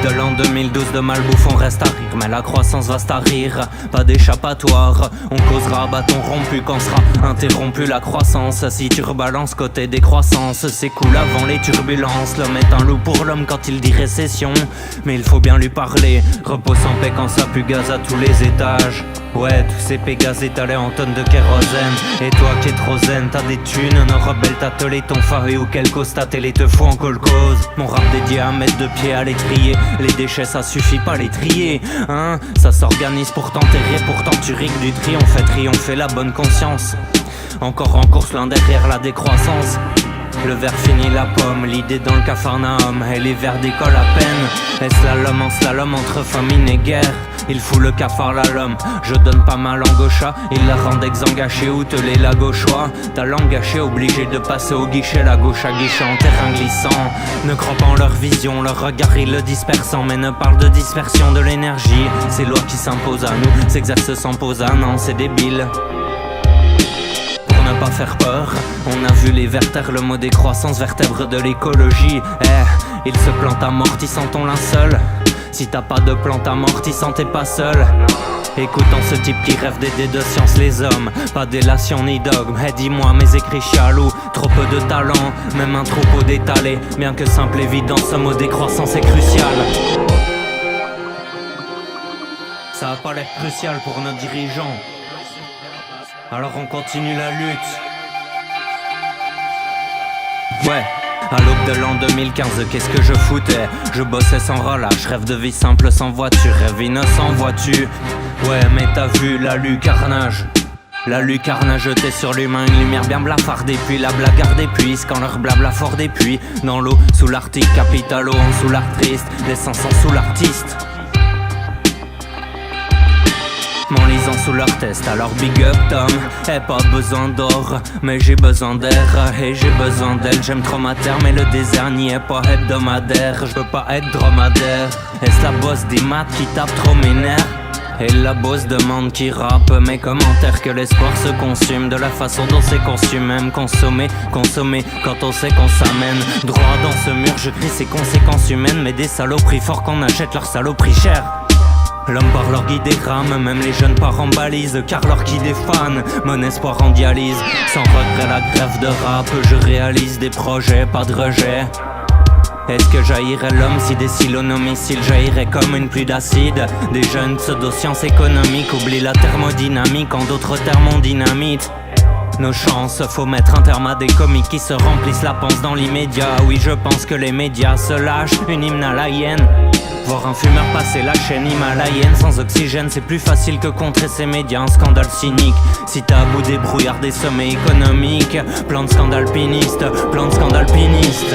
De l'an 2012 de malbouffe on reste à rire, mais la croissance va se tarir. Pas d'échappatoire, on causera à bâton rompu quand sera interrompu la croissance. Si tu rebalances côté décroissance, c'est cool avant les turbulences. L'homme est un loup pour l'homme quand il dit récession, mais il faut bien lui parler. Repose en paix quand ça pue gaz à tous les étages. Ouais, tous ces pégases étalés en tonnes de kérosène. Et toi qui es trop zen, t'as des thunes, nos rebelles t'attelé ton faré ou quel cause télé te fout en colcose. Mon rap dédié à mettre de pied à l'étrier. Les déchets ça suffit pas les trier, hein. Ça s'organise pour t'enterrer, pourtant tu riques du triompher la bonne conscience. Encore en course l'un derrière la décroissance. Le verre finit la pomme, l'idée dans le capharnaüm. Et les vers décollent à peine. Et slalom en slalom entre famine et guerre. Il fout le cafard la l'homme. Je donne pas ma langue au chat. Il la rend exengagée ou te les la gauchois. Ta langue gâchée, obligée de passer au guichet. La gauche à guichet en terrain glissant. Ne crois pas en leur vision, leur regard ils le dispersant. Mais ne parle de dispersion de l'énergie. Ces lois qui s'imposent à nous s'exercent sans pause. Ah non, c'est débile. Ne pas faire peur, on a vu les vertères, le mot décroissance, vertèbre de l'écologie. Il se plante amortissant ton linceul. Si t'as pas de plante amortissant, t'es pas seul. Écoutant ce type qui rêve d'aider de science les hommes, pas délation ni dogme. Dis-moi mes écrits chialous, trop peu de talent, même un troupeau d'étalé. Bien que simple évident, ce mot décroissance est crucial. Ça a pas l'air crucial pour nos dirigeants. Alors on continue la lutte. Ouais, à l'aube de l'an 2015, qu'est-ce que je foutais? Je bossais sans relâche, rêve de vie simple sans voiture, rêve innocent vois-tu. Ouais mais t'as vu la lucarnage. La lucarne a jeté sur l'humain une lumière bien blafardée. Puis la blagarde des puits, quand leur blabla fort des puits. Dans l'eau, sous l'Arctique, capitalo en sous l'art triste. L'essence en sous l'artiste. M'enlisant sous leur test, alors big up Tom. Hey, pas besoin d'or, mais j'ai besoin d'air. Et j'ai besoin d'elle, j'aime trop ma terre. Mais le désert n'y est pas hebdomadaire. Je veux pas être dromadaire. Est-ce la bosse des maths qui tape trop mes nerfs? Et la bosse demande qui rappe mes commentaires. Que l'espoir se consume de la façon dont c'est conçu. Même consommer quand on sait qu'on s'amène droit dans ce mur, je crie ses conséquences humaines. Mais des saloperies forts qu'on achète leurs saloperies chères. L'homme par leur guide rame, même les jeunes parents balisent. Car leur qui des fans, mon espoir en dialyse. Sans regret la grève de rap, je réalise des projets, pas de rejet. Est-ce que jaillirait l'homme si des silos nos missiles jailliraient comme une pluie d'acide? Des jeunes pseudo-sciences économiques oublient la thermodynamique, en d'autres termes on dynamite nos chances. Faut mettre un terme à des comiques qui se remplissent la panse dans l'immédiat. Oui je pense que les médias se lâchent, une hymne à la hyène. Voir un fumeur passer la chaîne himalayenne sans oxygène, c'est plus facile que contrer ces médias, un scandale cynique. Si t'as à bout des brouillards des sommets économiques, plan de scandale piniste, plan de scandale piniste.